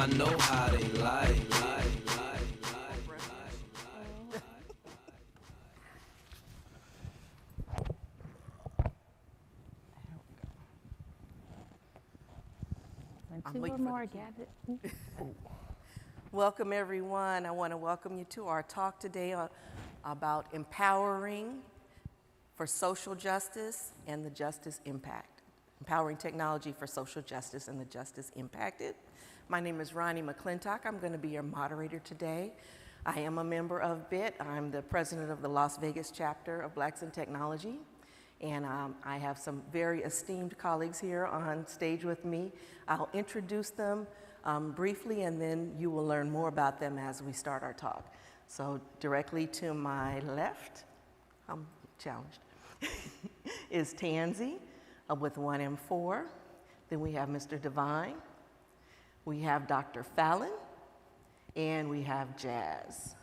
I know how they like. Two or more gathered. Welcome, everyone. I want to welcome you to our talk today about empowering for social justice and the justice impact. Empowering technology for social justice and the justice impacted. My name is Rondalynne McClintock. I'm going to be your moderator today. I am a member of BIT. I'm the president of the Las Vegas chapter of Blacks in Technology. And I have some very esteemed colleagues here on stage with me. I'll introduce them briefly, and then you will learn more about them as we start our talk. So directly to my left, I'm challenged, is Tansy with 1M4. Then we have Mr. Divine. We have Dr. Fallon, and we have Jazz.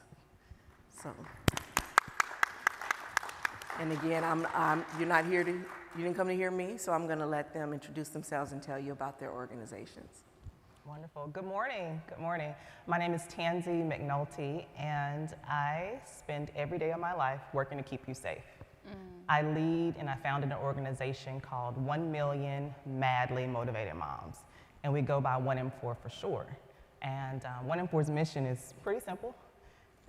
So. And again, you're not here you didn't come to hear me, so I'm gonna let them introduce themselves and tell you about their organizations. Wonderful, good morning, good morning. My name is Tansy McNulty, and I spend every day of my life working to keep you safe. I lead and I founded an organization called 1 Million Madly Motivated Moms, and we go by 1M4 for short. And 1M4's mission is pretty simple.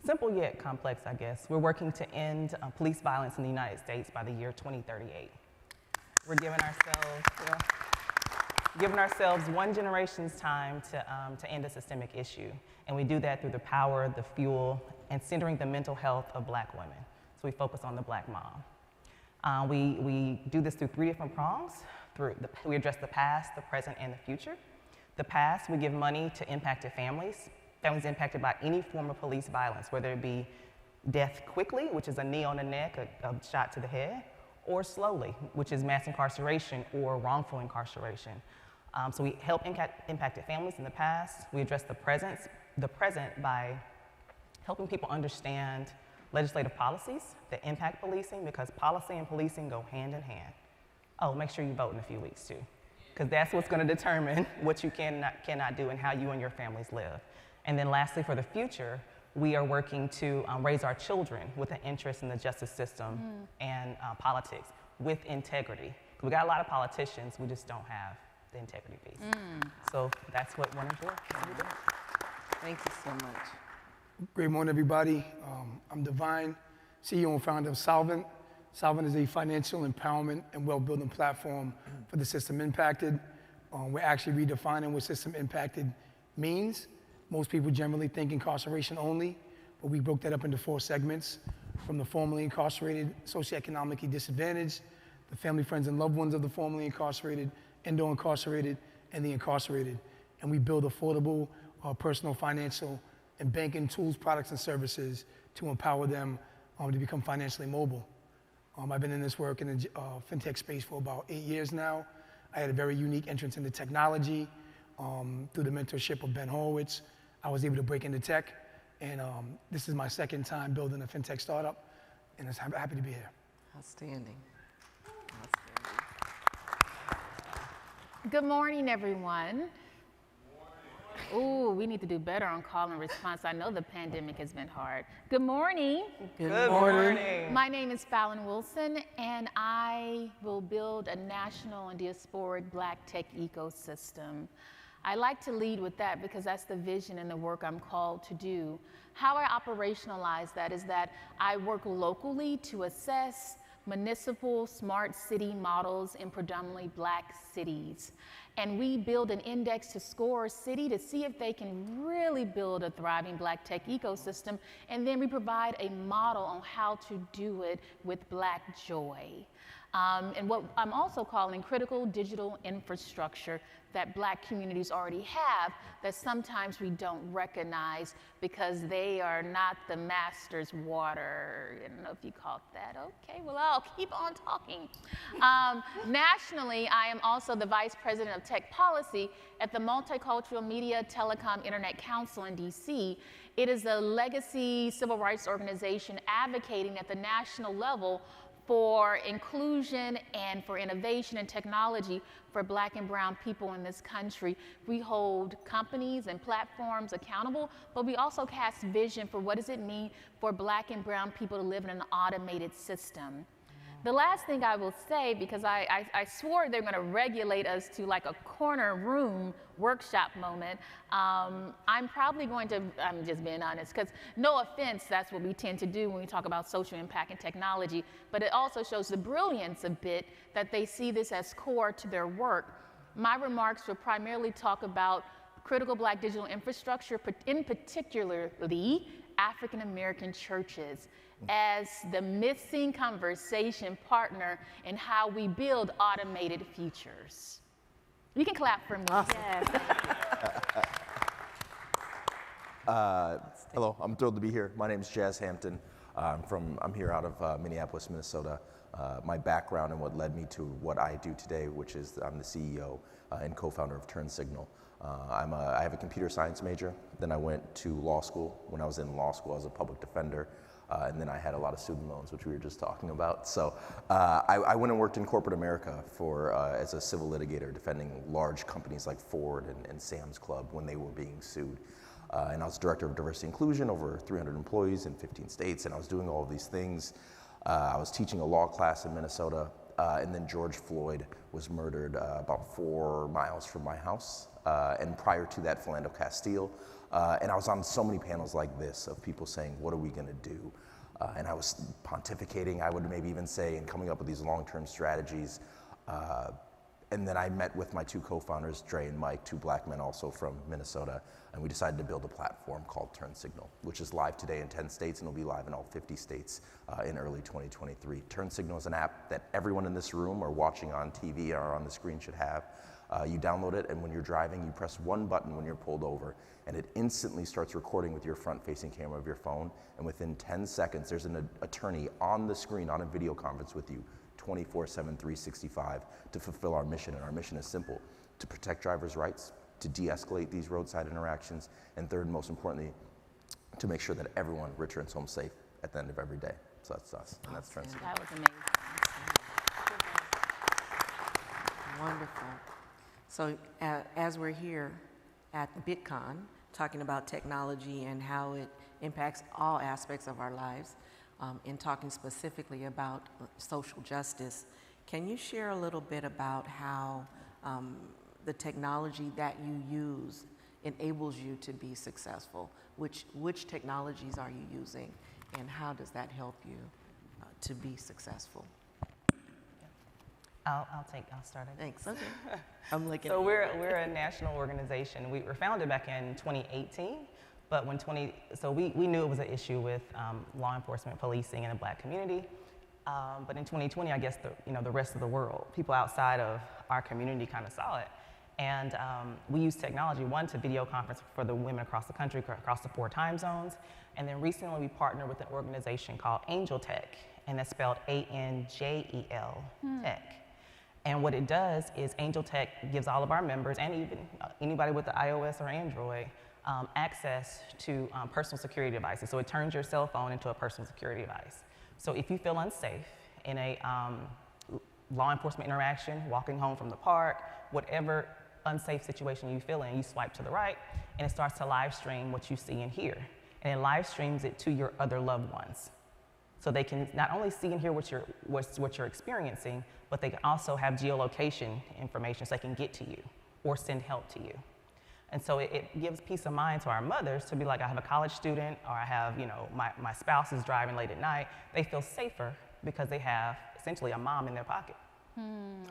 Simple yet complex, I guess. We're working to end police violence in the United States by the year 2038. We're giving ourselves one generation's time to end a systemic issue. And we do that through the power, the fuel, and centering the mental health of Black women. So we focus on the Black mom. We do this through 3 different prongs. We address the past, the present, and the future. The past, we give money to impacted families impacted by any form of police violence, whether it be death quickly, which is a knee on the neck, a shot to the head, or slowly, which is mass incarceration or wrongful incarceration. So we help impacted families in the past. We address the present by helping people understand legislative policies that impact policing, because policy and policing go hand in hand. Oh, make sure you vote in a few weeks too, because that's what's going to determine what you cannot do and how you and your families live. And then lastly, for the future, we are working to raise our children with an interest in the justice system and politics with integrity. We got a lot of politicians, we just don't have the integrity piece. So that's what one of your. Thank you so much. Great morning, everybody. I'm Divine, CEO and founder of Solvent. Solvent is a financial empowerment and wealth-building platform for the system impacted. We're actually redefining what system impacted means. Most people generally think incarceration only, but we broke that up into 4 segments, from the formerly incarcerated, socioeconomically disadvantaged, the family, friends, and loved ones of the formerly incarcerated, endo incarcerated, and the incarcerated. And we build affordable personal financial and banking tools, products, and services to empower them to become financially mobile. I've been in this work in the fintech space for about 8 years now. I had a very unique entrance into technology through the mentorship of Ben Horowitz. I was able to break into tech, and this is my 2nd time building a fintech startup, and I'm happy to be here. Outstanding. Good morning, everyone. Ooh, we need to do better on call and response. I know the pandemic has been hard. Good morning. Good morning. My name is Fallon Wilson, and I will build a national and diasporic Black tech ecosystem. I like to lead with that because that's the vision and the work I'm called to do. How I operationalize that is that I work locally to assess municipal smart city models in predominantly Black cities. And we build an index to score a city to see if they can really build a thriving Black tech ecosystem. And then we provide a model on how to do it with Black joy. And what I'm also calling critical digital infrastructure that Black communities already have that sometimes we don't recognize because they are not the master's water. I don't know if you caught that. Okay, well, I'll keep on talking. Nationally, I am also the Vice President of Tech Policy at the Multicultural Media Telecom Internet Council in DC. It is a legacy civil rights organization advocating at the national level for inclusion and for innovation and technology for Black and brown people in this country. We hold companies and platforms accountable, but we also cast vision for what does it mean for Black and brown people to live in an automated system. The last thing I will say, because I swore they're going to regulate us to like a corner room workshop moment, I'm probably going to, I'm just being honest, because no offense, that's what we tend to do when we talk about social impact and technology, but it also shows the brilliance a bit that they see this as core to their work. My remarks will primarily talk about critical Black digital infrastructure, in particularly African American churches, as the missing conversation partner in how we build automated futures. You can clap for me. Awesome. Yes. Hello, I'm thrilled to be here. My name is Hampton. I'm here out of Minneapolis, Minnesota. My background and what led me to what I do today, which is I'm the CEO and co-founder of TurnSignl. I have a computer science major. Then I went to law school. When I was in law school, I was a public defender. And then I had a lot of student loans, which we were just talking about. So I went and worked in corporate America as a civil litigator, defending large companies like Ford and Sam's Club when they were being sued. And I was director of diversity inclusion, over 300 employees in 15 states, and I was doing all of these things. I was teaching a law class in Minnesota, and then George Floyd was murdered about 4 miles from my house. And prior to that, Philando Castile. And I was on so many panels like this of people saying, what are we gonna do? And I was pontificating, I would maybe even say, and coming up with these long-term strategies. And then I met with my 2 co-founders, Dre and Mike, 2 Black men also from Minnesota, and we decided to build a platform called TurnSignl, which is live today in 10 states and will be live in all 50 states in early 2023. TurnSignl is an app that everyone in this room or watching on TV or on the screen should have. You download it, and when you're driving, you press one button when you're pulled over, and it instantly starts recording with your front-facing camera of your phone, and within 10 seconds, there's an attorney on the screen on a video conference with you 24/7, 365 to fulfill our mission, and our mission is simple: to protect drivers' rights, to de-escalate these roadside interactions, and third, most importantly, to make sure that everyone returns home safe at the end of every day. So that's us, and that's TurnSignl. That was amazing. Wonderful. So as we're here at BITCON, talking about technology and how it impacts all aspects of our lives, and talking specifically about social justice, can you share a little bit about how the technology that you use enables you to be successful? Which technologies are you using, and how does that help you to be successful? I'll start it. Thanks. Okay. I'm looking. So we're a national organization. We were founded back in 2018, but we knew it was an issue with law enforcement, policing in the Black community. But in 2020, I guess the rest of the world, people outside of our community, kind of saw it, and we used technology to video conference for the women across the country, across the 4 time zones, and then recently we partnered with an organization called Angel Tech, and that's spelled ANJEL Tech. And what it does is Angel Tech gives all of our members, and even anybody with the iOS or Android, access to personal security devices. So it turns your cell phone into a personal security device. So if you feel unsafe in a law enforcement interaction, walking home from the park, whatever unsafe situation you feel in, you swipe to the right, and it starts to live stream what you see and hear. And it live streams it to your other loved ones. So they can not only see and hear what you're experiencing, but they can also have geolocation information so they can get to you or send help to you. And so it gives peace of mind to our mothers to be like, I have a college student, or I have, my spouse is driving late at night. They feel safer because they have essentially a mom in their pocket.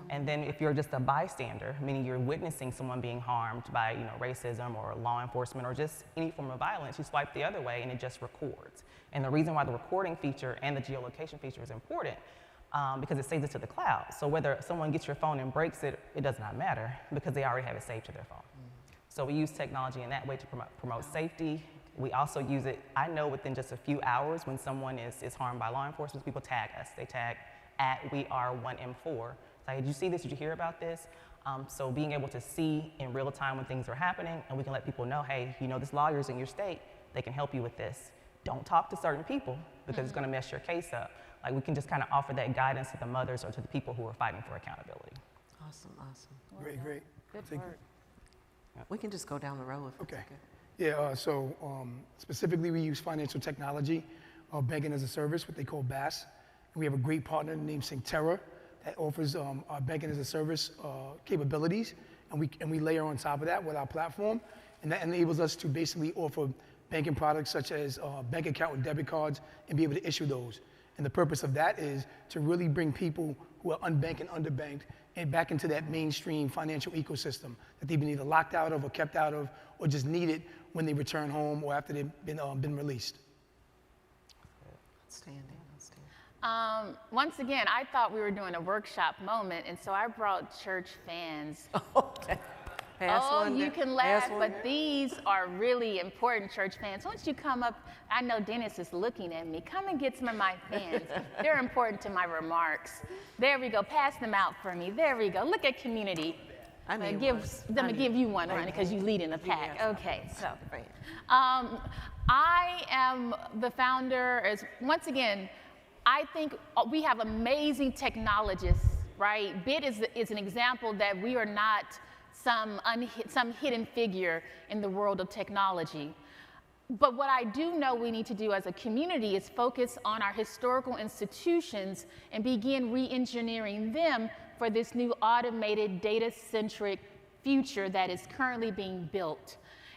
And then if you're just a bystander, meaning you're witnessing someone being harmed by racism or law enforcement or just any form of violence, you swipe the other way and it just records. And the reason why the recording feature and the geolocation feature is important, because it saves it to the cloud. So whether someone gets your phone and breaks it, it does not matter because they already have it saved to their phone. So we use technology in that way to promote safety. We also use it, I know within just a few hours when someone is harmed by law enforcement, people tag us. They tag @WeAre1M4. Like, did you see this? Did you hear about this? So being able to see in real time when things are happening, and we can let people know, hey, this lawyer's in your state, they can help you with this. Don't talk to certain people because it's gonna mess your case up. Like we can just kind of offer that guidance to the mothers or to the people who are fighting for accountability. Awesome, awesome. Great, great. Good Thank you. work. We can just go down the row if Okay. it's okay. Yeah, so specifically we use financial technology, banking as a service, what they call BaaS. And we have a great partner named Syncterra that offers our banking as a service capabilities, and we layer on top of that with our platform, and that enables us to basically offer banking products such as bank account and debit cards and be able to issue those. And the purpose of that is to really bring people who are unbanked and underbanked and back into that mainstream financial ecosystem that they've been either locked out of or kept out of or just needed when they return home or after they've been released. Outstanding, outstanding. Once again, I thought we were doing a workshop moment, and so I brought church fans. Okay. Pass Oh, one you there. can Pass laugh, one but there. these are really important church fans. Once you come up, I know Dennis is looking at me. Come and get some of my fans. They're important to my remarks. There we go. Pass them out for me. There we go. Look at community. I need give one. them I to need give you one, one. honey, because you lead in the pack. Yeah. Okay, so. Fan. I am the founder, once again, I think we have amazing technologists, right? BIT is an example that we are not some hidden figure in the world of technology. But what I do know we need to do as a community is focus on our historical institutions and begin re-engineering them for this new automated data-centric future that is currently being built.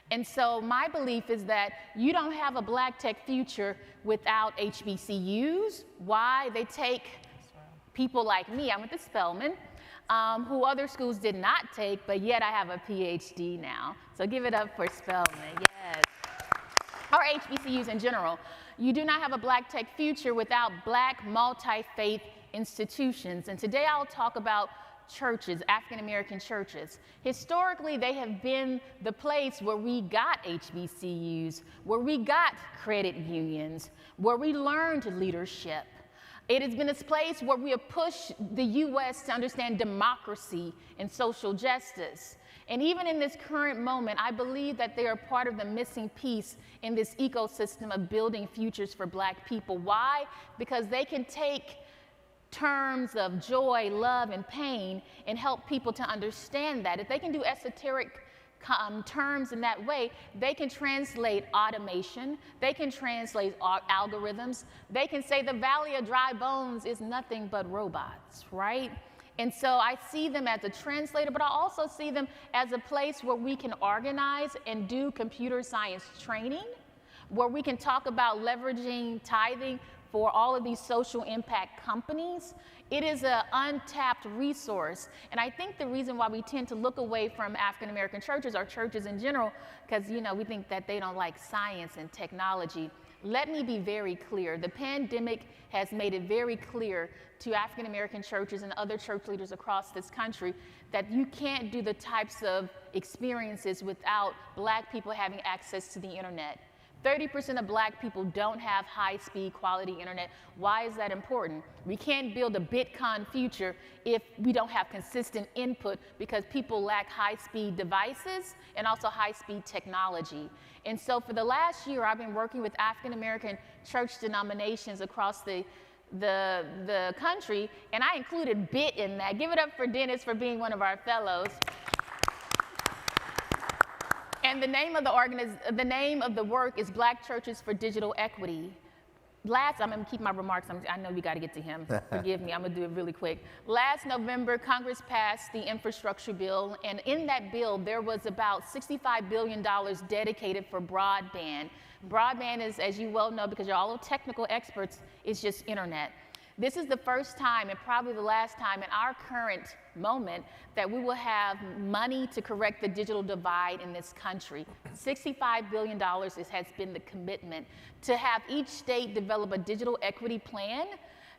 And so my belief is that you don't have a black tech future without HBCUs. Why? They take people like me, I went to Spelman, who other schools did not take, but yet I have a PhD now. So give it up for Spelman, yes. Or HBCUs in general. You do not have a black tech future without black multi-faith institutions. And today I'll talk about churches, African American churches. Historically, they have been the place where we got HBCUs, where we got credit unions, where we learned leadership. It has been this place where we have pushed the U.S. to understand democracy and social justice. And even in this current moment, I believe that they are part of the missing piece in this ecosystem of building futures for black people. Why? Because they can take terms of joy, love, and pain and help people to understand that. If they can do esoteric terms in that way, they can translate automation, they can translate algorithms, they can say the Valley of Dry Bones is nothing but robots, right? And so I see them as a translator, but I also see them as a place where we can organize and do computer science training, where we can talk about leveraging tithing for all of these social impact companies. It is an untapped resource. And I think the reason why we tend to look away from African American churches or churches in general, because we think that they don't like science and technology. Let me be very clear. The pandemic has made it very clear to African American churches and other church leaders across this country that you can't do the types of experiences without black people having access to the internet. 30% of black people don't have high-speed quality internet. Why is that important? We can't build a BITCON future if we don't have consistent input because people lack high-speed devices and also high-speed technology. And so for the last year, I've been working with African American church denominations across the country, and I included BIT in that. Give it up for Dennis for being one of our fellows. And the name of the work is Black Churches for Digital Equity. I'm going to keep my remarks. I know we got to get to him. Forgive me. I'm going to do it really quick. Last November, Congress passed the infrastructure bill, and in that bill, there was about $65 billion dedicated for broadband. Broadband is, as you well know, because you're all technical experts, is just internet. This is the first time and probably the last time in our current moment that we will have money to correct the digital divide in this country. $65 billion has been the commitment to have each state develop a digital equity plan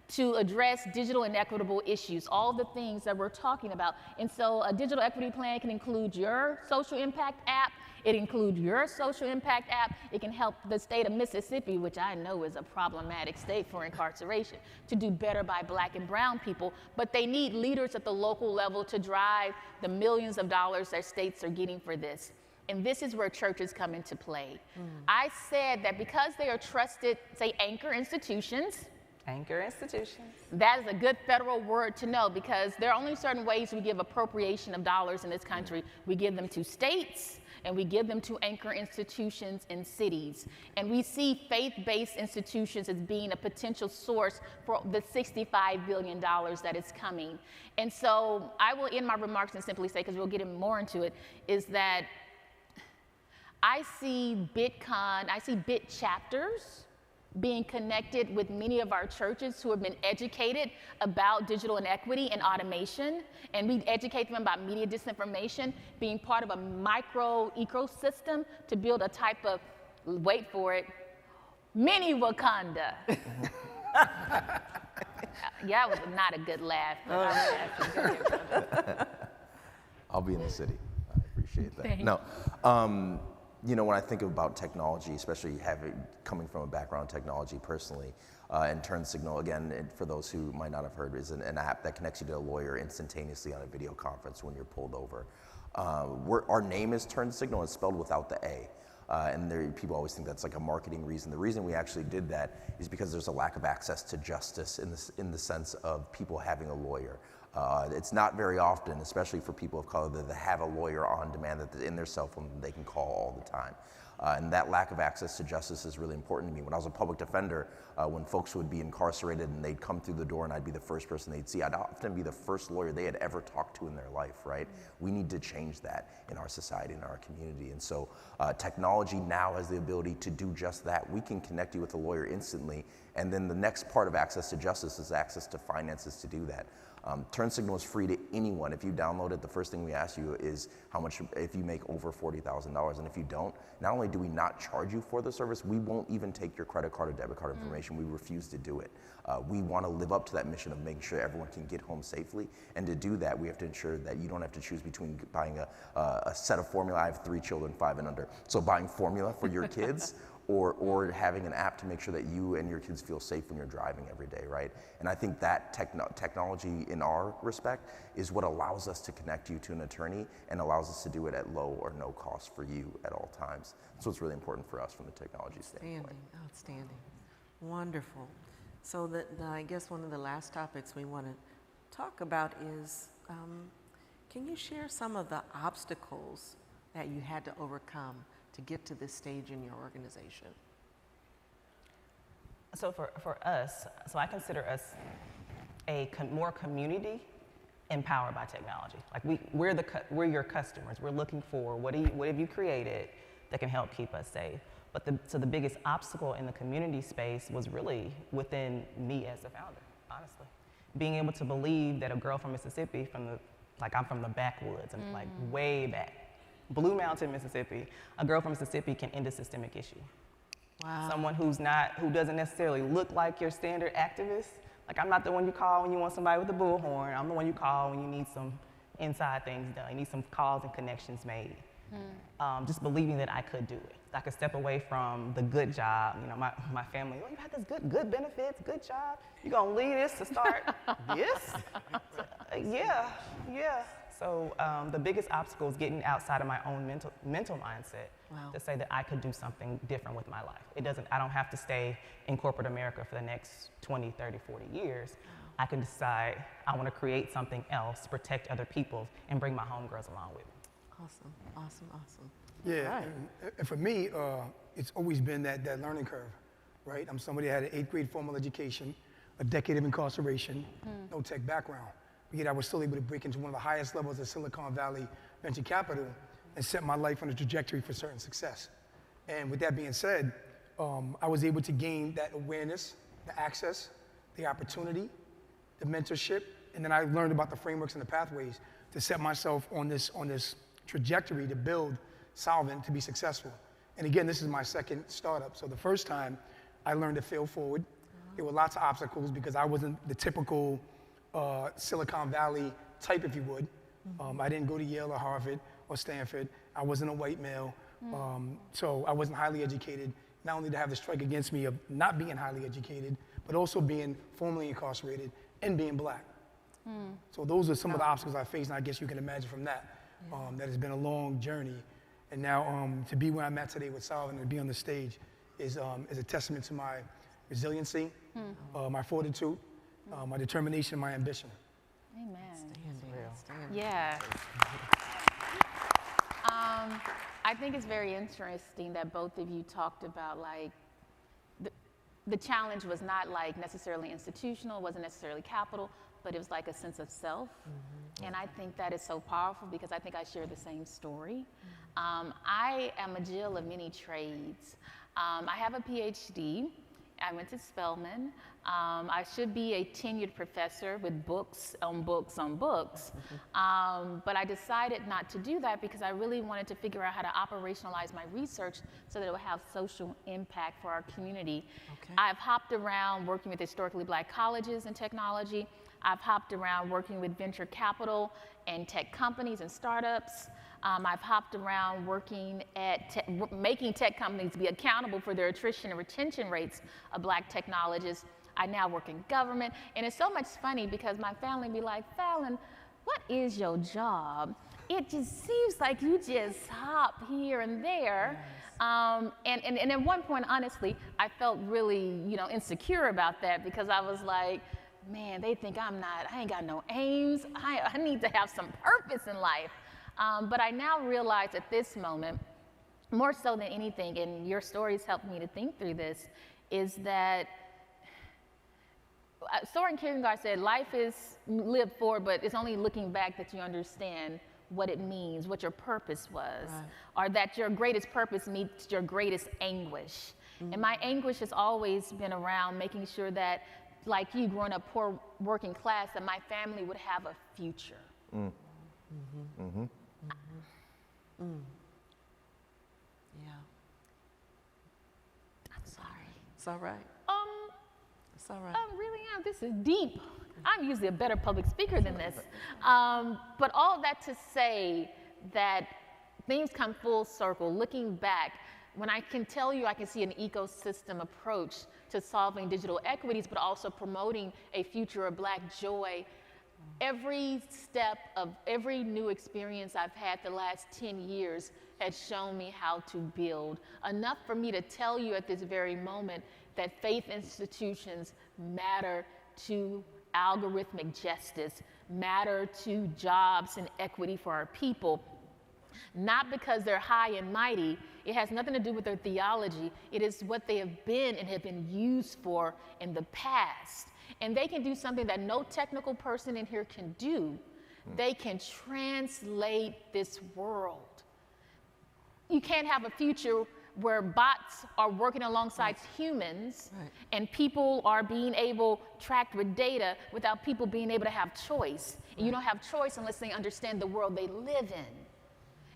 to address digital inequitable issues, all the things that we're talking about. And so a digital equity plan can include your social impact app. It includes your social impact app. It can help the state of Mississippi, which I know is a problematic state for incarceration, to do better by black and brown people. But they need leaders at the local level to drive the millions of dollars that states are getting for this. And this is where churches come into play. I said that because they are trusted, say, anchor institutions, Anchor institutions. That is a good federal word to know because there are only certain ways we give appropriation of dollars in this country. We give them to states and we give them to anchor institutions in cities. And we see faith-based institutions as being a potential source for the $65 billion that is coming. And so I will end my remarks and simply say, because we'll get more into it, is that I see BITCON, I see BIT chapters being connected with many of our churches who have been educated about digital inequity and automation, and we educate them about media disinformation, being part of a micro ecosystem to build a type of, wait for it, mini Wakanda. Yeah, it was not a good laugh. I'll be in the city. I appreciate that. Thanks. No, you know, when I think about technology, especially coming from a background in technology personally, and TurnSignl, again, for those who might not have heard, is an app that connects you to a lawyer instantaneously on a video conference when you're pulled over. Our name is TurnSignl, it's spelled without the A. And people always think that's like a marketing reason. The reason we actually did that is because there's a lack of access to justice in the sense of people having a lawyer. It's not very often, especially for people of color, that they have a lawyer on demand that in their cell phone they can call all the time. And that lack of access to justice is really important to me. When I was a public defender, when folks would be incarcerated and they'd come through the door and I'd be the first person they'd see, I'd often be the first lawyer they had ever talked to in their life, right? We need to change that in our society, in our community. And so technology now has the ability to do just that. We can connect you with a lawyer instantly. And then the next part of access to justice is access to finances to do that. TurnSignl is free to anyone. If you download it, the first thing we ask you is how much, if you make over $40,000, and if you don't, not only do we not charge you for the service, we won't even take your credit card or debit card information. We refuse to do it. We want to live up to that mission of making sure everyone can get home safely, and to do that, we have to ensure that you don't have to choose between buying a set of formula. I have 3 children, 5 and under, so buying formula for your kids or having an app to make sure that you and your kids feel safe when you're driving every day, right? And I think that technology in our respect is what allows us to connect you to an attorney and allows us to do it at low or no cost for you at all times. So it's really important for us from the technology standpoint. Outstanding. Wonderful. So I guess one of the last topics we want to talk about is, can you share some of the obstacles that you had to overcome to get to this stage in your organization? So for us, so I consider us more community empowered by technology. Like we're your customers. We're looking for what have you created that can help keep us safe. But the biggest obstacle in the community space was really within me as the founder, honestly. Being able to believe that a girl from Mississippi, I'm from the backwoods, and like way back, Blue Mountain, Mississippi, a girl from Mississippi can end a systemic issue. Wow. Someone who doesn't necessarily look like your standard activist. Like, I'm not the one you call when you want somebody with a bullhorn. I'm the one you call when you need some inside things done. You need some calls and connections made. Just believing that I could do it. I could step away from the good job. You know, my family, you had this good benefits, good job. You gonna leave this to start this? Yeah. So the biggest obstacle is getting outside of my own mental mindset to say that I could do something different with my life. I don't have to stay in corporate America for the next 20, 30, 40 years. I can decide I want to create something else, protect other people, and bring my homegirls along with me. Awesome. Yeah, Right. and for me, it's always been that learning curve, right? I'm somebody that had an 8th grade formal education, a decade of incarceration, no tech background. But yet I was still able to break into one of the highest levels of Silicon Valley venture capital and set my life on a trajectory for certain success. And with that being said, I was able to gain that awareness, the access, the opportunity, the mentorship, and then I learned about the frameworks and the pathways to set myself on this trajectory to build Solvent to be successful. And again, this is my second startup. So the first time I learned to fail forward. There were lots of obstacles because I wasn't the typical Silicon Valley type, if you would. I didn't go to Yale or Harvard or Stanford. I wasn't a white male. So I wasn't highly educated. Not only to have the strike against me of not being highly educated, but also being formally incarcerated and being black. So those are some of the obstacles I faced, and I guess you can imagine from that. That has been a long journey. And now to be where I'm at today with Solvent and to be on the stage is a testament to my resiliency, my fortitude, my determination, my ambition. Amen. Stand. Yeah. I think it's very interesting that both of you talked about like the challenge was not like necessarily institutional, wasn't necessarily capital, but it was like a sense of self. And I think that is so powerful because I think I share the same story. I am a Jill of many trades. I have a PhD. I went to Spelman. I should be a tenured professor with books on books on books. But I decided not to do that because I really wanted to figure out how to operationalize my research so that it would have social impact for our community. Okay. I've hopped around working with historically Black colleges in technology. I've hopped around working with venture capital and tech companies and startups. I've hopped around working at making tech companies be accountable for their attrition and retention rates of Black technologists. I now work in government, and it's so much funny because my family be like, Fallon, what is your job? It just seems like you just hop here and there. And at one point, honestly, I felt really, insecure about that because I was like, man, they think I ain't got no aims. I need to have some purpose in life. But I now realize at this moment, more so than anything, and your stories helped me to think through this, is that Soren Kierkegaard said, life is lived for, but it's only looking back that you understand what it means, what your purpose was, or that your greatest purpose meets your greatest anguish. And my anguish has always been around making sure that, like you growing up poor working class, that my family would have a future. Yeah. I'm sorry. It's all right. It's all right. I really am. This is deep. I'm usually a better public speaker than this. But all that to say that things come full circle. Looking back, when I can tell you I can see an ecosystem approach to solving digital equities, but also promoting a future of Black joy, every step of every new experience I've had the last 10 years has shown me how to build. Enough for me to tell you at this very moment that faith institutions matter to algorithmic justice, matter to jobs and equity for our people. Not because they're high and mighty. It has nothing to do with their theology. It is what they have been and have been used for in the past. And they can do something that no technical person in here can do. They can translate this world. You can't have a future where bots are working alongside humans and people are being able tracked with data without people being able to have choice. And you don't have choice unless they understand the world they live in.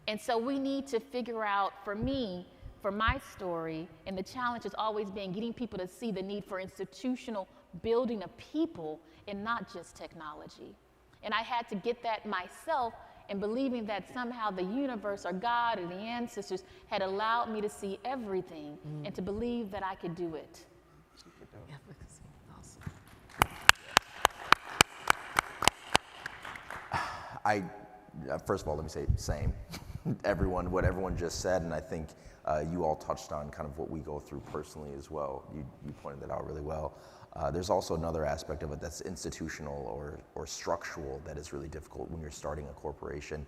And so we need to figure out, for me, for my story, and the challenge has always been getting people to see the need for institutional building of people and not just technology. And I had to get that myself, and believing that somehow the universe or God or the ancestors had allowed me to see everything and to believe that I could do it. First of all, let me say same. What everyone just said, and I think you all touched on kind of what we go through personally as well. You pointed that out really well. There's also another aspect of it that's institutional or structural that is really difficult when you're starting a corporation.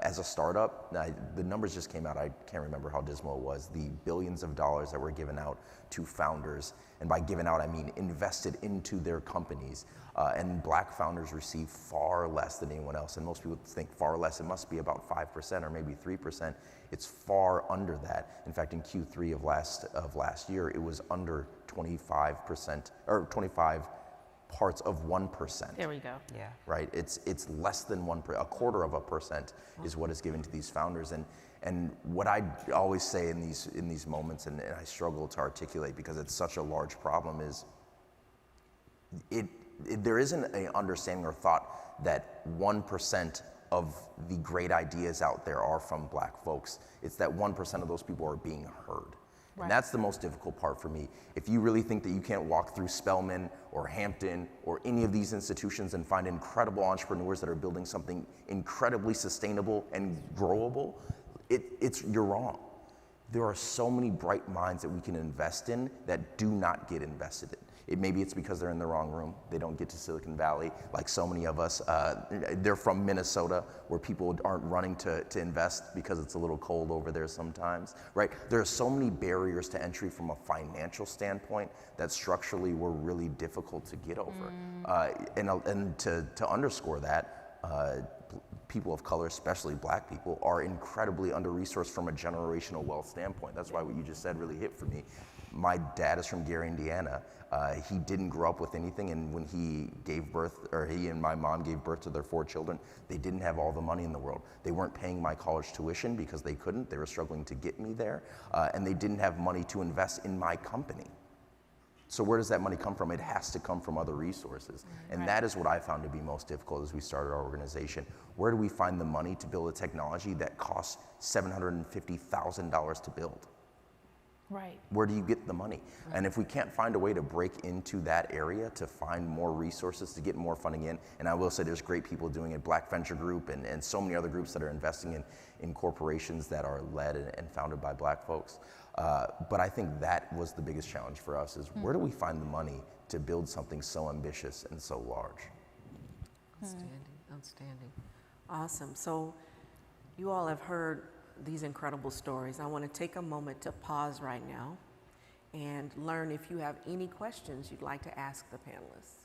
As a startup, the numbers just came out, I can't remember how dismal it was, the billions of dollars that were given out to founders, and by given out I mean invested into their companies, and Black founders receive far less than anyone else, and most people think far less, it must be about 5% or maybe 3%. It's far under that. In fact, in Q3 of last year, it was under 25%, or 25 parts of 1%. There we go. Yeah. Right? It's less than a quarter of a percent is what is given to these founders. And what I always say in these moments, and I struggle to articulate because it's such a large problem, is there isn't an understanding or thought that 1% of the great ideas out there are from Black folks. It's that 1% of those people are being heard. And that's the most difficult part for me. If you really think that you can't walk through Spelman or Hampton or any of these institutions and find incredible entrepreneurs that are building something incredibly sustainable and growable, you're wrong. there are so many bright minds that we can invest in that do not get invested in. Maybe it's because they're in the wrong room. They don't get to Silicon Valley like so many of us. They're from Minnesota, where people aren't running to invest because it's a little cold over there sometimes, right? There are so many barriers to entry from a financial standpoint that structurally were really difficult to get over. And to underscore that, people of color, especially black people, are incredibly under-resourced from a generational wealth standpoint. That's why what you just said really hit for me. My dad is from Gary, Indiana. He didn't grow up with anything, and when he gave birth, or he and my mom gave birth to their 4 children, they didn't have all the money in the world. They weren't paying my college tuition because they couldn't. They were struggling to get me there, and they didn't have money to invest in my company. So where does that money come from? It has to come from other resources. And that is what I found to be most difficult as we started our organization. Where do we find the money to build a technology that costs $750,000 to build? Right. Where do you get the money? And if we can't find a way to break into that area to find more resources, to get more funding in, and I will say there's great people doing it, Black Venture Group and so many other groups that are investing in corporations that are led and founded by black folks. But I think that was the biggest challenge for us is where do we find the money to build something so ambitious and so large? Outstanding. Awesome. So you all have heard these incredible stories. I want to take a moment to pause right now and learn if you have any questions you'd like to ask the panelists.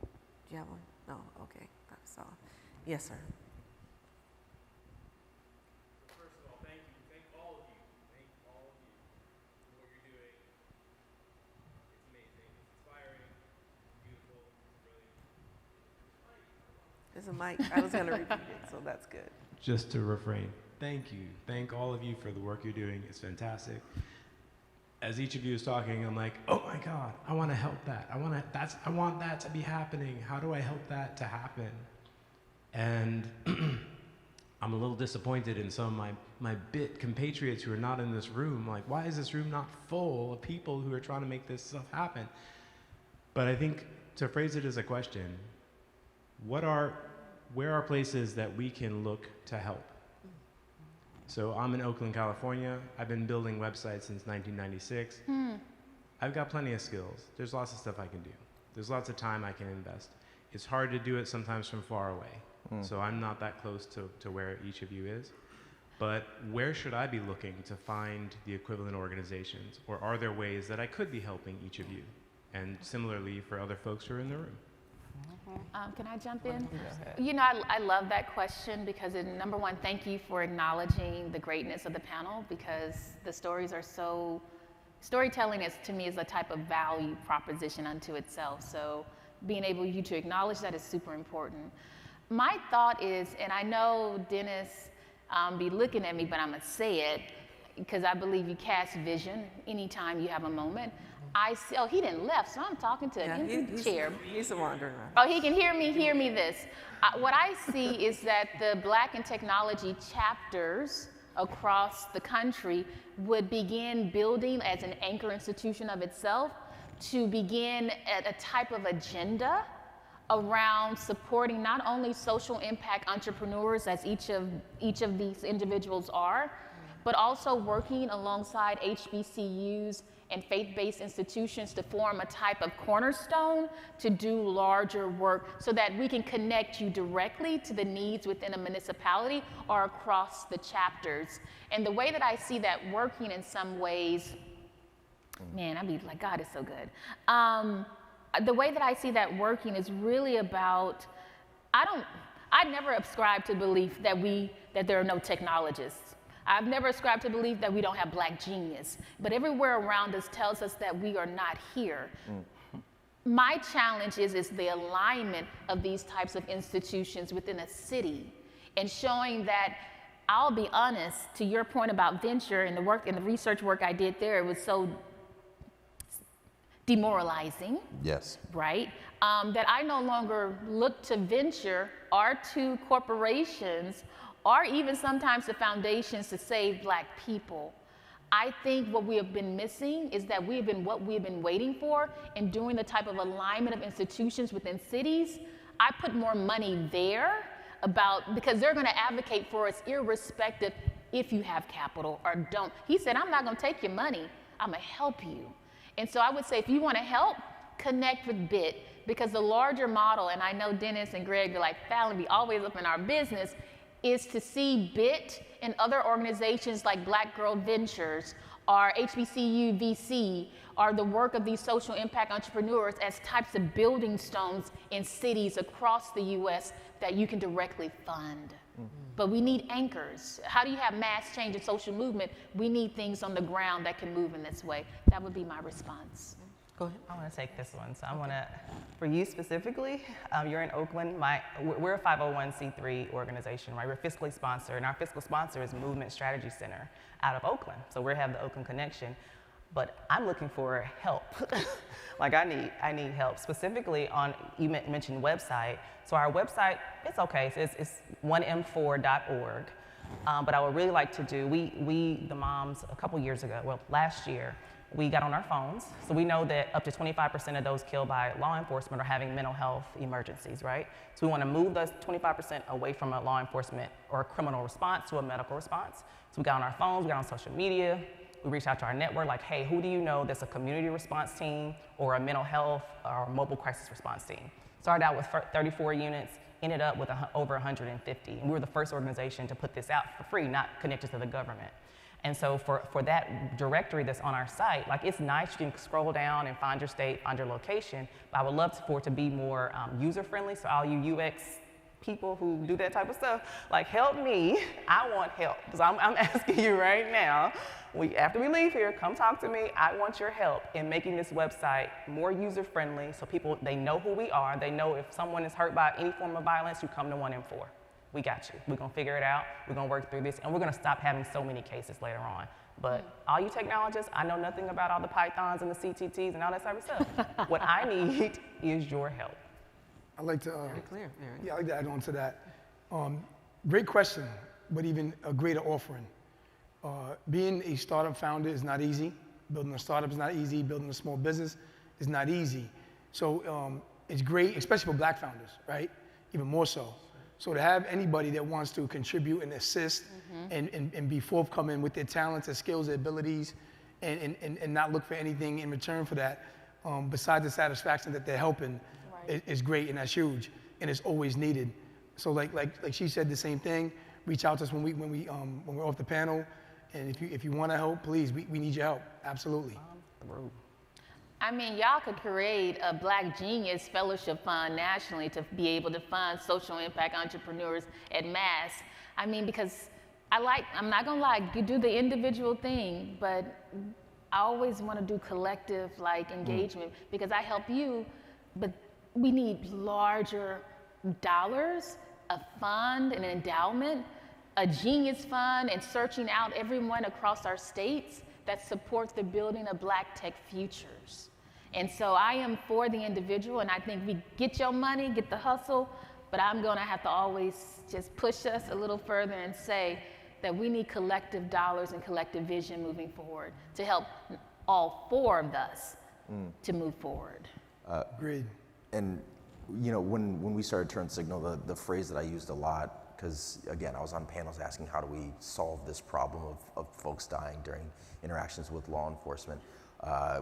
Do you have one? No? Okay. That's all. Yes, sir. First of all, thank you. Thank all of you. Thank all of you for what you're doing. It's amazing. It's inspiring. It's beautiful. It's brilliant. There's a mic. I was going to repeat it, so that's good. Just to refrain, thank you. Thank all of you for the work you're doing. It's fantastic. As each of you is talking, I'm like, oh my God, I want to help that. I want that to be happening. How do I help that to happen? And I'm a little disappointed in some of my BIT compatriots who are not in this room. Like, why is this room not full of people who are trying to make this stuff happen? But I think to phrase it as a question, where are places that we can look to help? So I'm in Oakland, California. I've been building websites since 1996. I've got plenty of skills. There's lots of stuff I can do. There's lots of time I can invest. It's hard to do it sometimes from far away. So I'm not that close to where each of you is. But where should I be looking to find the equivalent organizations? Or are there ways that I could be helping each of you? And similarly for other folks who are in the room. Can I jump in? You know, I love that question because, number one, thank you for acknowledging the greatness of the panel because the stories are so, storytelling is, to me, is a type of value proposition unto itself. So being able to acknowledge that is super important. My thought is, and I know Dennis be looking at me, but I'm gonna say it because I believe you cast vision anytime you have a moment. I see, oh, he didn't left, so I'm talking to an empty chair. He's wandering around. Oh, he can hear me this. What I see is that the Black and Technology chapters across the country would begin building as an anchor institution of itself to begin at a type of agenda around supporting not only social impact entrepreneurs as each of these individuals are, but also working alongside HBCUs and faith-based institutions to form a type of cornerstone to do larger work so that we can connect you directly to the needs within a municipality or across the chapters. And the way that I see that working in some ways, man, I'd be like, God is so good. The way that I see that working is really about, I never ascribe to belief that there are no technologists. I've never ascribed to believe that we don't have Black genius, but everywhere around us tells us that we are not here. My challenge is the alignment of these types of institutions within a city and showing that, I'll be honest, to your point about venture and the work and the research work I did there, it was so demoralizing. Yes. Right? That I no longer look to venture or to corporations or even sometimes the foundations to save Black people. I think what we have been missing is that what we have been waiting for and doing the type of alignment of institutions within cities. I put more money there because they're going to advocate for us irrespective if you have capital or don't. He said, I'm not going to take your money. I'm going to help you. And so I would say if you want to help, connect with BIT, because the larger model, and I know Dennis and Greg are like, Fallon, we always up in our business, is to see BIT and other organizations like Black Girl Ventures or HBCU VC or the work of these social impact entrepreneurs as types of building stones in cities across the US that you can directly fund. Mm-hmm. But we need anchors. How do you have mass change and social movement? We need things on the ground that can move in this way. That would be my response. Go ahead. I want to take this one. So I want to, for you specifically, you're in Oakland. We're a 501c3 organization, right? We're fiscally sponsored, and our fiscal sponsor is Movement Strategy Center out of Oakland. So we have the Oakland connection. But I'm looking for help. Like I need help. Specifically on, you mentioned website. So our website, it's okay. It's 1m4.org. But I would really like to do, we the moms, a couple years ago, well, last year, we got on our phones. So we know that up to 25% of those killed by law enforcement are having mental health emergencies, right? So we want to move those 25% away from a law enforcement or a criminal response to a medical response. So we got on our phones, we got on social media, we reached out to our network, like, hey, who do you know that's a community response team or a mental health or mobile crisis response team? Started out with 34 units, ended up with over 150. And we were the first organization to put this out for free, not connected to the government. And so for that directory that's on our site, like it's nice, you can scroll down and find your state, find your location, but I would love for it to be more user-friendly, so all you UX people who do that type of stuff, like help me, I want help. Because I'm asking you right now, after we leave here, come talk to me, I want your help in making this website more user-friendly so people, they know who we are, they know if someone is hurt by any form of violence, you come to 1M4. We got you. We're going to figure it out. We're going to work through this, and we're going to stop having so many cases later on. But all you technologists, I know nothing about all the Pythons and the CTTs and all that type of stuff. What I need is your help. I'd like to, Very clear. I'd like to add on to that. Great question, but even a greater offering. Being a startup founder is not easy. Building a startup is not easy. Building a small business is not easy. So it's great, especially for Black founders, right? Even more so. So to have anybody that wants to contribute and assist and be forthcoming with their talents, their skills, their abilities, and not look for anything in return for that, besides the satisfaction that they're helping, is great, and that's huge, and it's always needed. So like she said, the same thing. Reach out to us when we're off the panel, and if you want to help, please, we need your help. Absolutely. I mean, y'all could create a Black Genius Fellowship Fund nationally to be able to fund social impact entrepreneurs en masse. I mean, because I'm not gonna lie, you do the individual thing, but I always want to do collective engagement because I help you, but we need larger dollars, a fund, an endowment, a genius fund, and searching out everyone across our states that supports the building of Black tech futures. And so I am for the individual, and I think we get your money, get the hustle, but I'm gonna have to always just push us a little further and say that we need collective dollars and collective vision moving forward to help all four of us to move forward. Agreed. And when we started TurnSignl, the phrase that I used a lot, because again, I was on panels asking how do we solve this problem of folks dying during interactions with law enforcement.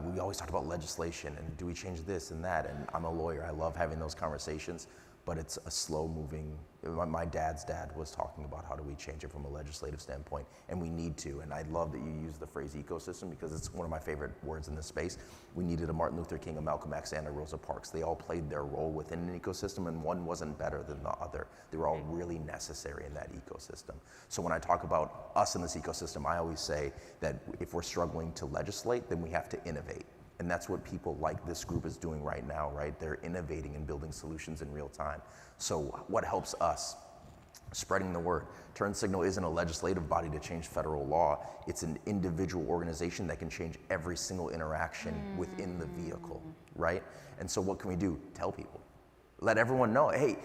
We always talked about legislation and do we change this and that, and I'm a lawyer, I love having those conversations, but it's a slow moving, my dad's dad was talking about how do we change it from a legislative standpoint, and we need to, and I love that you use the phrase ecosystem because it's one of my favorite words in this space. We needed a Martin Luther King, a Malcolm X, and a Rosa Parks. They all played their role within an ecosystem, and one wasn't better than the other. They were all really necessary in that ecosystem. So when I talk about us in this ecosystem, I always say that if we're struggling to legislate, then we have to innovate. And that's what people like this group is doing right now, right? They're innovating and building solutions in real time. So what helps us? Spreading the word. TurnSignl isn't a legislative body to change federal law. It's an individual organization that can change every single interaction within the vehicle, right? And so what can we do? Tell people. Let everyone know, hey,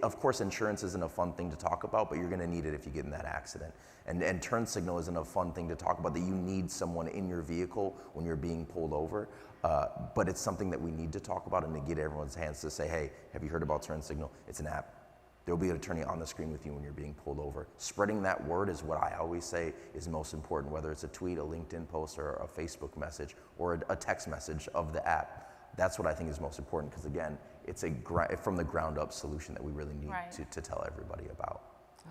of course insurance isn't a fun thing to talk about, but you're gonna need it if you get in that accident. And TurnSignl isn't a fun thing to talk about, that you need someone in your vehicle when you're being pulled over, but it's something that we need to talk about and to get everyone's hands to say, hey, have you heard about TurnSignl? It's an app. There'll be an attorney on the screen with you when you're being pulled over. Spreading that word is what I always say is most important, whether it's a tweet, a LinkedIn post, or a Facebook message, or a text message of the app. That's what I think is most important, because again, it's a from the ground up solution that we really need to tell everybody about.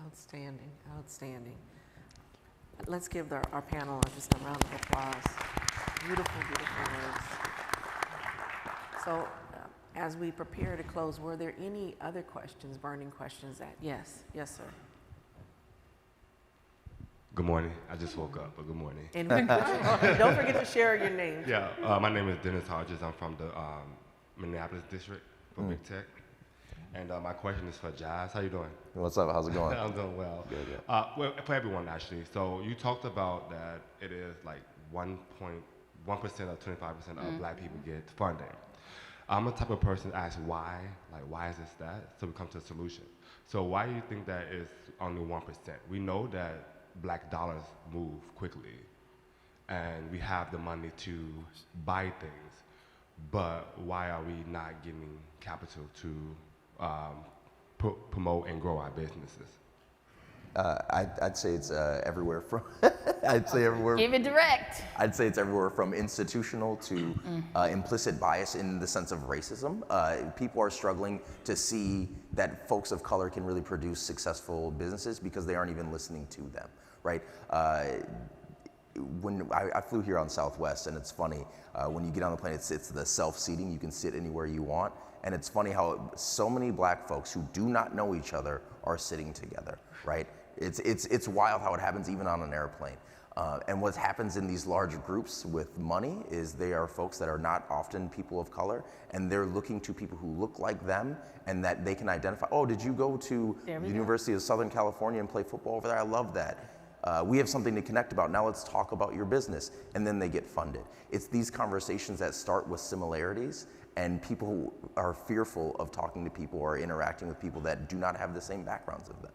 Outstanding, outstanding. Let's give our panel just a round of applause. Beautiful, beautiful words. So as we prepare to close, were there any other questions, burning questions? Yes, sir. Good morning. I just woke up, but good morning. And don't forget to share your name. Yeah, my name is Dennis Hodges. I'm from the Minneapolis district for Big Tech. And my question is for Jazz. How you doing? What's up? How's it going? I'm doing well. Good, yeah. Well, for everyone, actually. So you talked about that it is like 1.1% or 25% of Black people get funding. I'm the type of person that asks why, like why is this that? So we come to a solution. So why do you think that is only 1%? We know that Black dollars move quickly and we have the money to buy things, but why are we not getting capital to promote and grow our businesses? I'd say it's everywhere from. I'd say everywhere. Give it direct. I'd say it's everywhere from institutional to implicit bias in the sense of racism. People are struggling to see that folks of color can really produce successful businesses because they aren't even listening to them, right? When I flew here on Southwest, and it's funny, when you get on the plane, it's the self-seating. You can sit anywhere you want. And it's funny how so many Black folks who do not know each other are sitting together, right? It's wild how it happens even on an airplane. And what happens in these large groups with money is they are folks that are not often people of color, and they're looking to people who look like them and that they can identify, oh, did you go to the University of Southern California and play football over there? I love that. We have something to connect about. Now let's talk about your business. And then they get funded. It's these conversations that start with similarities, and people are fearful of talking to people or interacting with people that do not have the same backgrounds of them.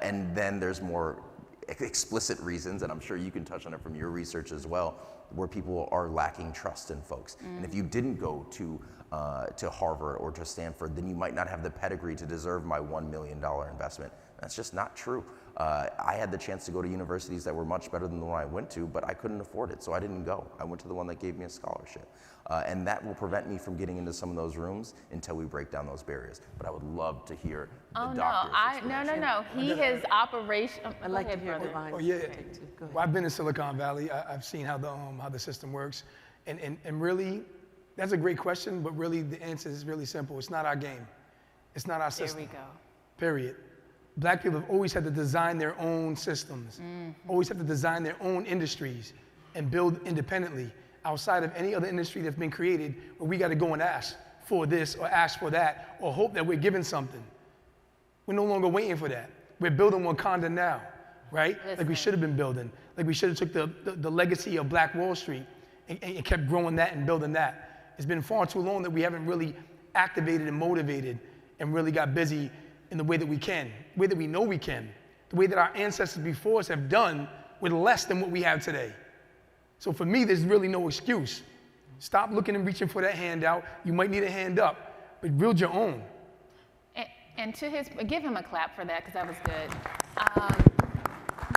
And then there's more explicit reasons, and I'm sure you can touch on it from your research as well, where people are lacking trust in folks. And if you didn't go to Harvard or to Stanford, then you might not have the pedigree to deserve my $1 million investment. That's just not true. I had the chance to go to universities that were much better than the one I went to, but I couldn't afford it, so I didn't go. I went to the one that gave me a scholarship. And that will prevent me from getting into some of those rooms until we break down those barriers. But I would love to hear the doctor's explanation. No. He has operation. I'd like to hear Divine. Oh, yeah. Well, I've been in Silicon Valley. I've seen how the system works. And really, that's a great question, but really the answer is really simple. It's not our game. It's not our system. There we go. Period. Black people have always had to design their own systems, always had to design their own industries and build independently outside of any other industry that's been created where we got to go and ask for this or ask for that or hope that we're given something. We're no longer waiting for that. We're building Wakanda now, right? Listen. Like we should have been building. Like we should have took the legacy of Black Wall Street and kept growing that and building that. It's been far too long that we haven't really activated and motivated and really got busy in the way that we can, the way that we know we can, the way that our ancestors before us have done with less than what we have today. So for me, there's really no excuse. Stop looking and reaching for that handout. You might need a hand up, but build your own. And to his, give him a clap for that, because that was good.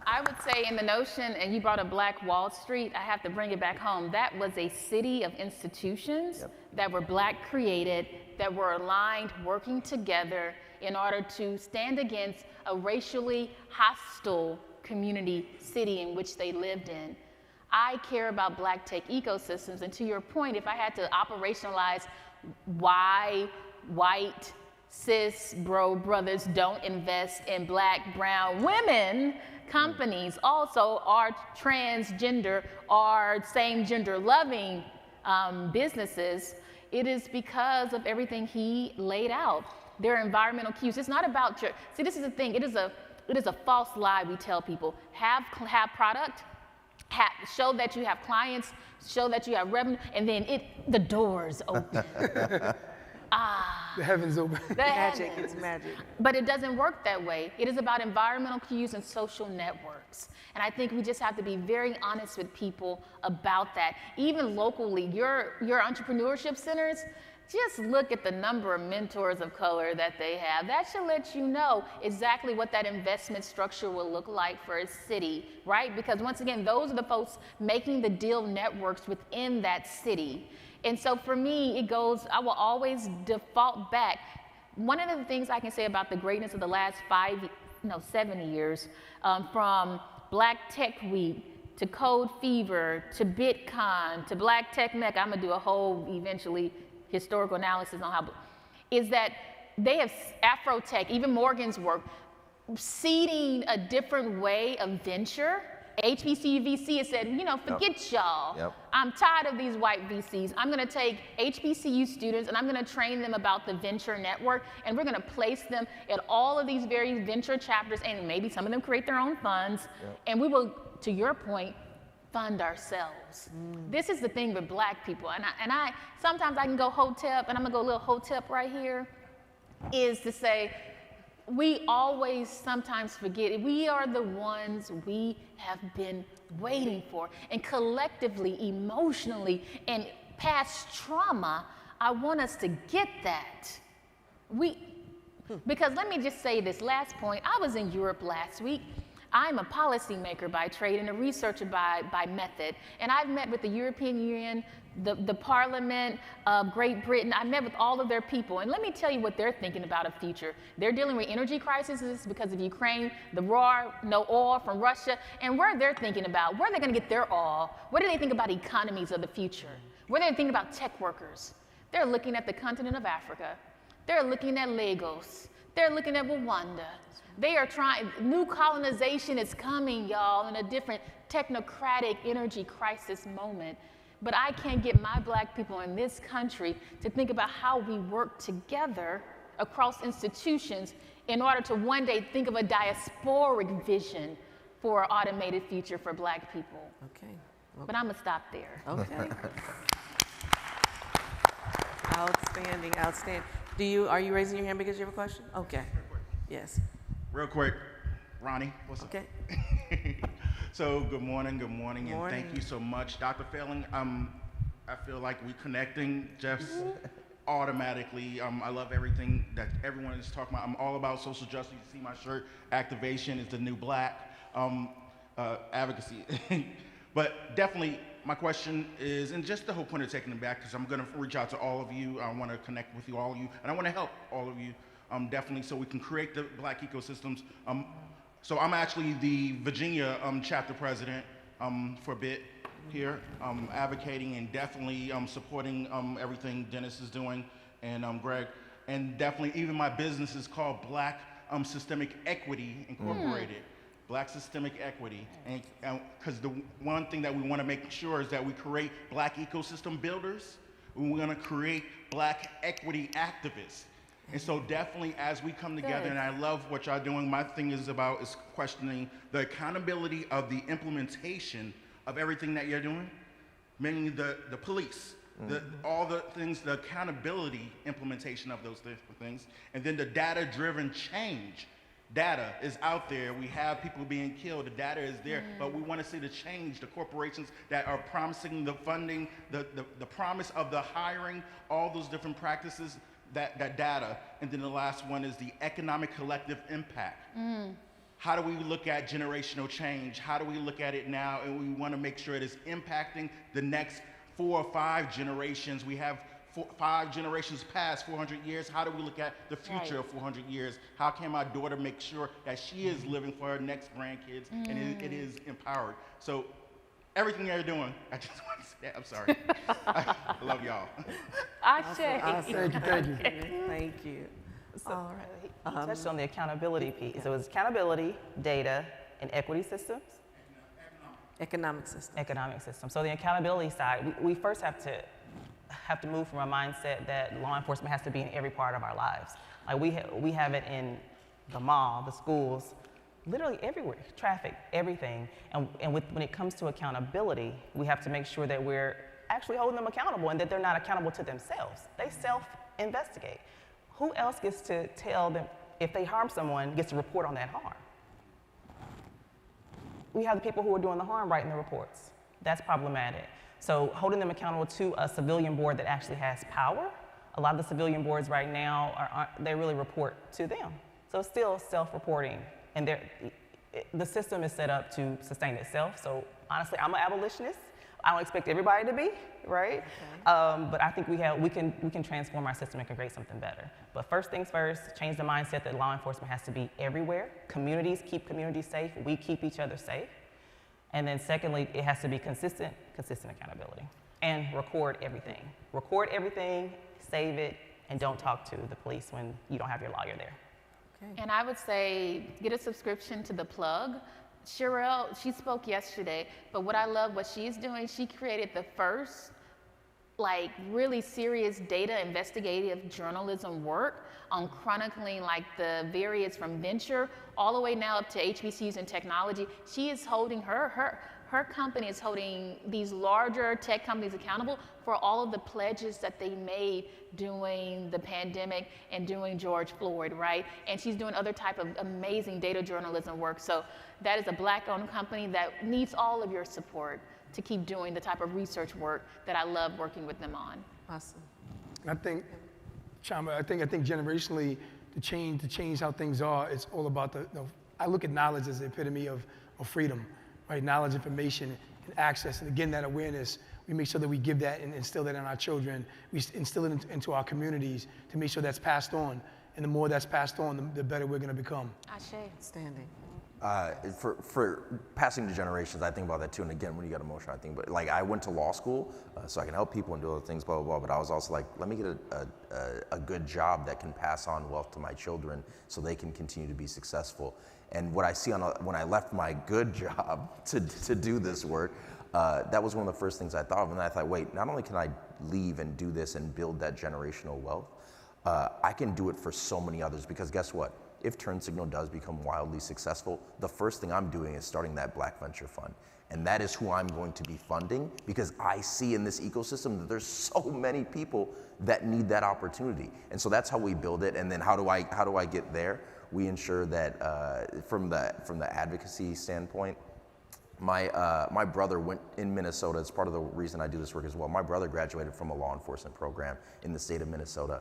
I would say in the notion, and you brought up Black Wall Street, I have to bring it back home. That was a city of institutions that were Black created, that were aligned, working together in order to stand against a racially hostile community city in which they lived in. I care about Black tech ecosystems, and to your point, if I had to operationalize why white, cis, brothers don't invest in Black, brown women, companies also are transgender, are same-gender loving businesses, it is because of everything he laid out. Their environmental cues. It's not about your, see, this is the thing, it is a false lie we tell people. Have product, show that you have clients, show that you have revenue, and then the doors open. The heavens open. Magic, it's magic. But it doesn't work that way. It is about environmental cues and social networks. And I think we just have to be very honest with people about that. Even locally, your entrepreneurship centers, just look at the number of mentors of color that they have. That should let you know exactly what that investment structure will look like for a city, right? Because once again, those are the folks making the deal networks within that city. And so for me, it goes, I will always default back. One of the things I can say about the greatness of the last 7 years, from Black Tech Week to Code Fever to BITCON to Black Tech Mecca, I'm gonna do a whole, eventually, historical analysis on how, is that they have Afrotech, even Morgan's work, seeding a different way of venture. HBCU VC has said, you know, forget y'all. Yep. I'm tired of these white VCs. I'm gonna take HBCU students and I'm gonna train them about the venture network, and we're gonna place them at all of these various venture chapters, and maybe some of them create their own funds, and we will, to your point, fund ourselves. This is the thing with Black people, and I sometimes I can go hotep, and I'm gonna go a little hotep right here, is to say, we always sometimes forget, we are the ones we have been waiting for, and collectively, emotionally, and past trauma, I want us to get that. Because let me just say this last point, I was in Europe last week. I'm a policymaker by trade and a researcher by method. And I've met with the European Union, the Parliament of Great Britain. I've met with all of their people. And let me tell you what they're thinking about a future. They're dealing with energy crises because of Ukraine, the war, no oil from Russia. And where they're thinking about, where are they going to get their oil? What do they think about economies of the future? What are they thinking about tech workers? They're looking at the continent of Africa. They're looking at Lagos. They're looking at Rwanda. They are trying, new colonization is coming, y'all, in a different technocratic energy crisis moment. But I can't get my Black people in this country to think about how we work together across institutions in order to one day think of a diasporic vision for an automated future for Black people. Okay. But I'm gonna stop there. Okay. Outstanding, outstanding. Are you raising your hand because you have a question? Okay. Yes. Real quick, Ronnie, what's up? Okay. So good morning, and thank you so much, Dr. Fallon. I feel like we're connecting just automatically. I love everything that everyone is talking about. I'm all about social justice. You see my shirt, activation is the new Black, advocacy. But definitely, my question is, and just the whole point of taking it back, because I'm gonna reach out to all of you. I wanna connect with you, all of you, and I wanna help all of you. Definitely, so we can create the Black ecosystems. So I'm actually the Virginia chapter president for BIT here, advocating and definitely supporting everything Dennis is doing, and Greg, and definitely even my business is called Black Systemic Equity Incorporated. Black Systemic Equity, and because the one thing that we want to make sure is that we create Black ecosystem builders. We want to create Black equity activists. And so definitely as we come together, and I love what y'all doing, my thing is questioning the accountability of the implementation of everything that you're doing, meaning the police, all the things, the accountability implementation of those different things, and then the data-driven change. Data is out there, we have people being killed, the data is there, but we want to see the change, the corporations that are promising the funding, the promise of the hiring, all those different practices, that data. And then the last one is the economic collective impact. How do we look at generational change? How do we look at it now? And we want to make sure it is impacting the next 4 or 5 generations. We have 5 generations past 400 years. How do we look at the future of 400 years? How can my daughter make sure that she is living for her next grandkids and it is empowered? So everything you're doing, I just want to say, I'm sorry. I love y'all. Thank you. Thank you. So, all right. He touched on the accountability piece. So it's accountability, data, and equity systems. Economic system. Economic system. So the accountability side, we first have to move from a mindset that law enforcement has to be in every part of our lives. Like we have it in the mall, the schools, literally everywhere, traffic, everything. And when it comes to accountability, we have to make sure that we're actually holding them accountable and that they're not accountable to themselves. They self-investigate. Who else gets to tell them if they harm someone, gets to report on that harm? We have the people who are doing the harm writing the reports. That's problematic. So holding them accountable to a civilian board that actually has power A lot of the civilian boards right now, they really report to them. So it's still self-reporting, and the system is set up to sustain itself. So honestly, I'm an abolitionist. I don't expect everybody to be, right? Okay. But I think we can transform our system and create something better. But first things first, change the mindset that law enforcement has to be everywhere. Communities keep communities safe. We keep each other safe. And then secondly, it has to be consistent accountability. And record everything. Record everything, save it, and don't talk to the police when you don't have your lawyer there. Okay. And I would say get a subscription to The Plug. Sherelle, she spoke yesterday, but what I love what she's doing, she created the first like really serious data investigative journalism work on chronicling like the various from venture all the way now up to HBCUs and technology. She is holding her company is holding these larger tech companies accountable for all of the pledges that they made during the pandemic and during George Floyd, right? And she's doing other type of amazing data journalism work. So that is a Black-owned company that needs all of your support to keep doing the type of research work that I love working with them on. Awesome. I think, Chama, I think generationally, to change how things are, it's all about I look at knowledge as the epitome of freedom, right? Knowledge, information, and access. And again, that awareness, we make sure that we give that and instill that in our children. We instill it into our communities to make sure that's passed on. And the more that's passed on, the better we're going to become. Ashe. Standing. For passing to generations, I think about that too. And again, when you get emotional, I think, but like I went to law school, so I can help people and do other things, blah, blah, blah. But I was also like, let me get a good job that can pass on wealth to my children so they can continue to be successful. And what I see when I left my good job to do this work, that was one of the first things I thought of. And I thought, wait, not only can I leave and do this and build that generational wealth, I can do it for so many others, because guess what? If TurnSignl does become wildly successful, the first thing I'm doing is starting that Black Venture Fund. And that is who I'm going to be funding, because I see in this ecosystem that there's so many people that need that opportunity. And so that's how we build it. And then how do I get there? We ensure that from the advocacy standpoint, my brother went in Minnesota. It's part of the reason I do this work as well. My brother graduated from a law enforcement program in the state of Minnesota.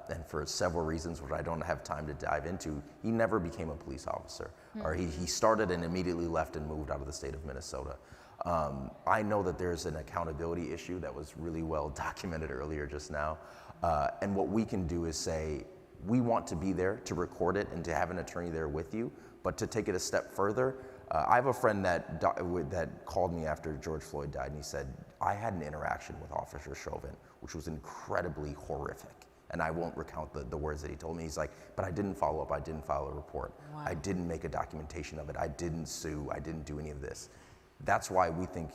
And for several reasons, which I don't have time to dive into, he never became a police officer. Or he started and immediately left and moved out of the state of Minnesota. I know that there's an accountability issue that was really well documented earlier just now. And what we can do is say, we want to be there to record it and to have an attorney there with you, but to take it a step further, I have a friend that called me after George Floyd died, and he said, I had an interaction with Officer Chauvin, which was incredibly horrific. And I won't recount the words that he told me. He's like, but I didn't follow up, I didn't file a report. Wow. I didn't make a documentation of it, I didn't sue, I didn't do any of this. That's why we think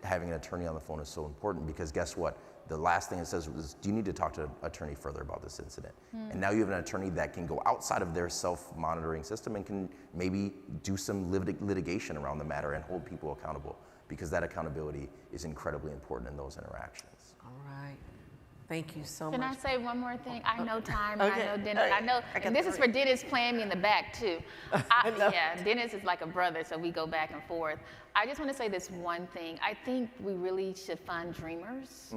having an attorney on the phone is so important, because guess what? The last thing it says is, do you need to talk to an attorney further about this incident? And now you have an attorney that can go outside of their self-monitoring system and can maybe do some litigation around the matter and hold people accountable, because that accountability is incredibly important in those interactions. All right. Thank you so Can much. I say one more thing? I know time, Okay. I know Dennis, I know, and this is for Dennis playing me in the back too. Yeah, Dennis is like a brother, so we go back and forth. I just want to say this one thing. I think we really should fund dreamers.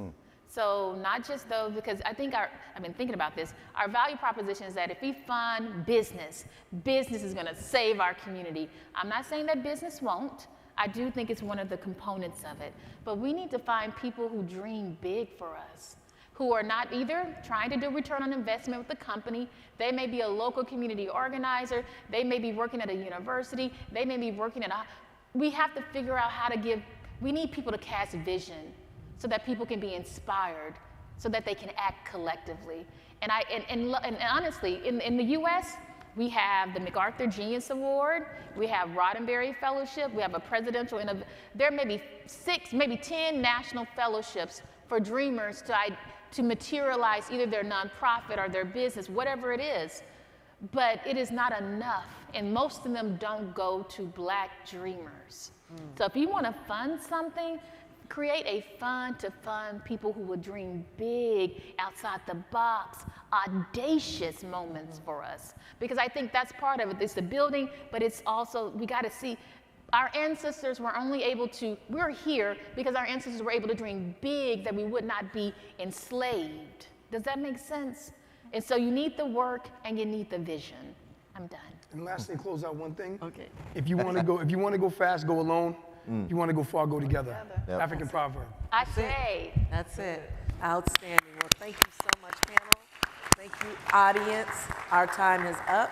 So not just those, because I think I've been thinking about this, our value proposition is that if we fund business, business is gonna save our community. I'm not saying that business won't. I do think it's one of the components of it. But we need to find people who dream big for us, who are not either trying to do return on investment with the company. They may be a local community organizer. They may be working at a university. They may be working at we have to figure out how to we need people to cast vision so that people can be inspired, so that they can act collectively. And honestly, in the US, we have the MacArthur Genius Award, we have Roddenberry Fellowship, we have a presidential, there may be 6, maybe 10 national fellowships for dreamers to materialize either their nonprofit or their business, whatever it is. But it is not enough, and most of them don't go to Black dreamers. So if you want to fund something, create a fund to fund people who would dream big, outside the box, audacious moments for us. Because I think that's part of it. It's the building, but it's also, we got to see, our ancestors were only able to, we're here because our ancestors were able to dream big, that we would not be enslaved. Does that make sense? And so you need the work and you need the vision. I'm done. And lastly, close out one thing. Okay. If you want to go fast, go alone. If you want to go far, go together. Yep. African proverb. I say. That's it. Outstanding. Well, thank you so much, panel. Thank you, audience. Our time is up.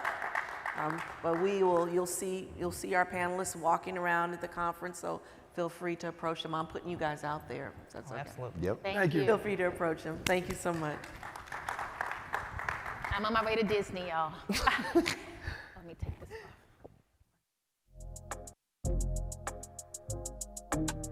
But you'll see our panelists walking around at the conference, so feel free to approach them. I'm putting you guys out there. So that's okay. Absolutely. Yep. Thank you. Feel free to approach them. Thank you so much. I'm on my way to Disney, y'all. Let me take this off.